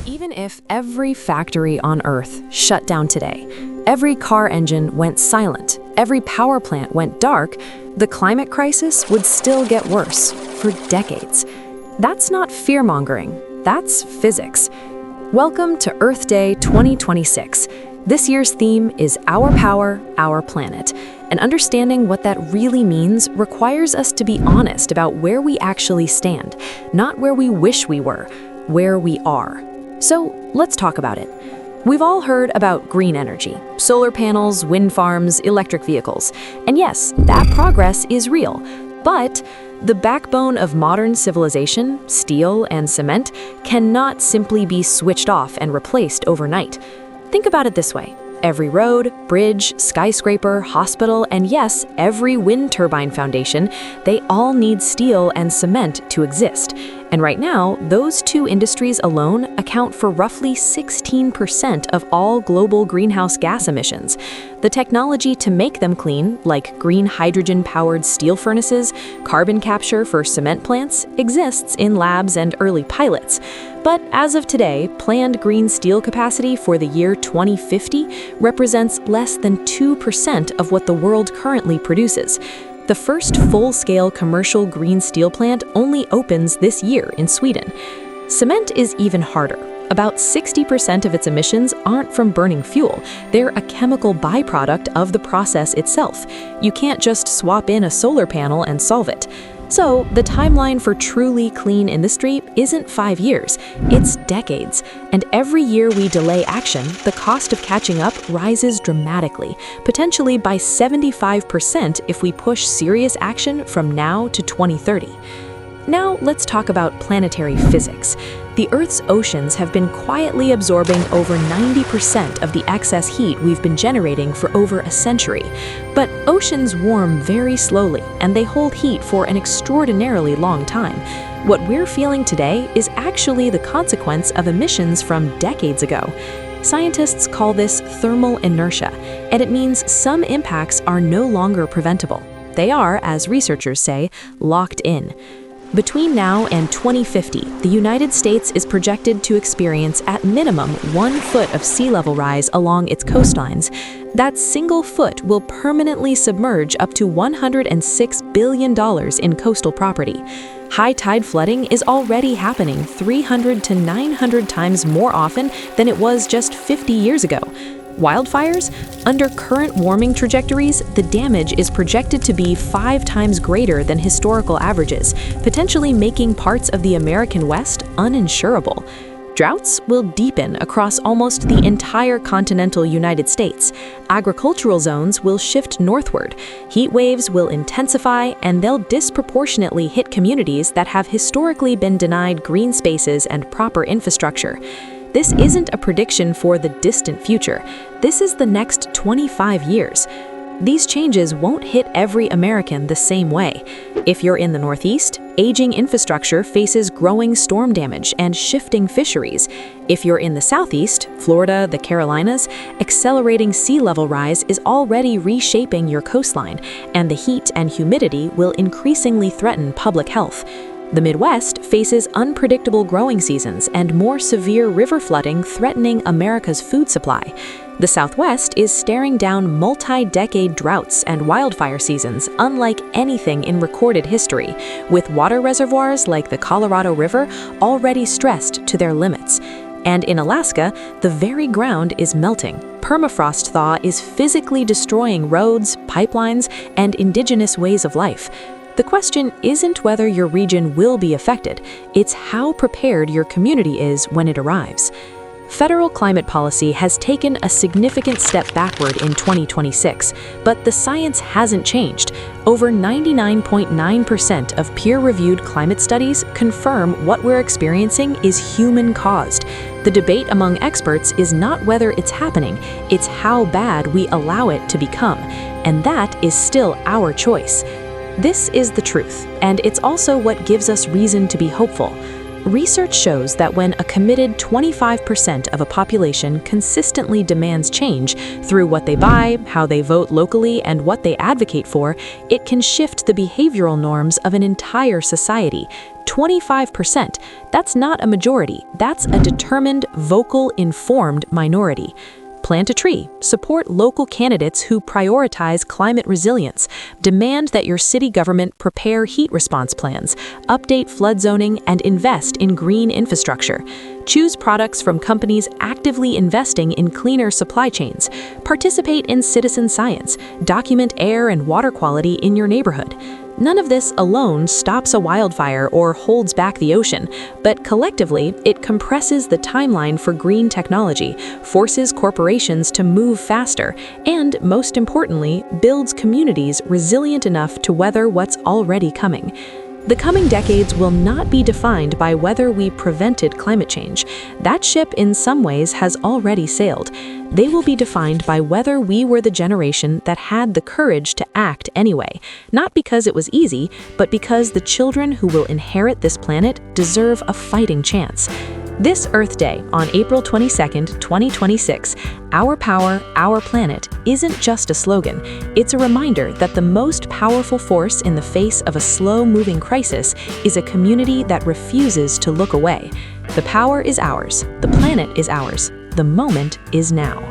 Even if every factory on Earth shut down today, every car engine went silent, every power plant went dark, the climate crisis would still get worse for decades. That's not fear-mongering, that's physics. Welcome to Earth Day 2026. This year's theme is Our Power, Our Planet. And understanding what that really means requires us to be honest about where we actually stand, not where we wish we were, where we are. So let's talk about it. We've all heard about green energy, solar panels, wind farms, electric vehicles. And yes, that progress is real. But the backbone of modern civilization, steel and cement, cannot simply be switched off and replaced overnight. Think about it this way. Every road, bridge, skyscraper, hospital, and yes, every wind turbine foundation, they all need steel and cement to exist. And right now, those two industries alone account for roughly 16% of all global greenhouse gas emissions. The technology to make them clean, like green hydrogen-powered steel furnaces, carbon capture for cement plants, exists in labs and early pilots. But as of today, planned green steel capacity for the year 2050 represents less than 2% of what the world currently produces. The first full-scale commercial green steel plant only opens this year in Sweden. Cement is even harder. About 60% of its emissions aren't from burning fuel. They're a chemical byproduct of the process itself. You can't just swap in a solar panel and solve it. So, the timeline for truly clean industry isn't 5 years, it's decades. And every year we delay action, the cost of catching up rises dramatically, potentially by 75% if we push serious action from now to 2030. Now, let's talk about planetary physics. The Earth's oceans have been quietly absorbing over 90% of the excess heat we've been generating for over a century. But oceans warm very slowly, and they hold heat for an extraordinarily long time. What we're feeling today is actually the consequence of emissions from decades ago. Scientists call this thermal inertia, and it means some impacts are no longer preventable. They are, as researchers say, locked in. Between now and 2050, the United States is projected to experience at minimum 1 foot of sea level rise along its coastlines. That single foot will permanently submerge up to $106 billion in coastal property. High tide flooding is already happening 300 to 900 times more often than it was just 50 years ago. Wildfires? Under current warming trajectories, the damage is projected to be 5 times greater than historical averages, potentially making parts of the American West uninsurable. Droughts will deepen across almost the entire continental United States. Agricultural zones will shift northward. Heat waves will intensify, and they'll disproportionately hit communities that have historically been denied green spaces and proper infrastructure. This isn't a prediction for the distant future. This is the next 25 years. These changes won't hit every American the same way. If you're in the Northeast, aging infrastructure faces growing storm damage and shifting fisheries. If you're in the Southeast, Florida, the Carolinas, accelerating sea level rise is already reshaping your coastline, and the heat and humidity will increasingly threaten public health. The Midwest faces unpredictable growing seasons and more severe river flooding threatening America's food supply. The Southwest is staring down multi-decade droughts and wildfire seasons unlike anything in recorded history, with water reservoirs like the Colorado River already stressed to their limits. And in Alaska, the very ground is melting. Permafrost thaw is physically destroying roads, pipelines, and indigenous ways of life. The question isn't whether your region will be affected, it's how prepared your community is when it arrives. Federal climate policy has taken a significant step backward in 2026, but the science hasn't changed. Over 99.9% of peer-reviewed climate studies confirm what we're experiencing is human-caused. The debate among experts is not whether it's happening, it's how bad we allow it to become, and that is still our choice. This is the truth, and it's also what gives us reason to be hopeful. Research shows that when a committed 25% of a population consistently demands change through what they buy, how they vote locally, and what they advocate for, it can shift the behavioral norms of an entire society. 25%. That's not a majority. That's a determined, vocal, informed minority. Plant a tree, support local candidates who prioritize climate resilience, demand that your city government prepare heat response plans, update flood zoning, and invest in green infrastructure. Choose products from companies actively investing in cleaner supply chains. Participate in citizen science. Document air and water quality in your neighborhood. None of this alone stops a wildfire or holds back the ocean, but collectively, it compresses the timeline for green technology, forces corporations to move faster, and, most importantly, builds communities resilient enough to weather what's already coming. The coming decades will not be defined by whether we prevented climate change. That ship, in some ways, has already sailed. They will be defined by whether we were the generation that had the courage to act anyway, not because it was easy, but because the children who will inherit this planet deserve a fighting chance. This Earth Day, on April 22nd, 2026, Our Power, Our Planet isn't just a slogan. It's a reminder that the most powerful force in the face of a slow-moving crisis is a community that refuses to look away. The power is ours. The planet is ours. The moment is now.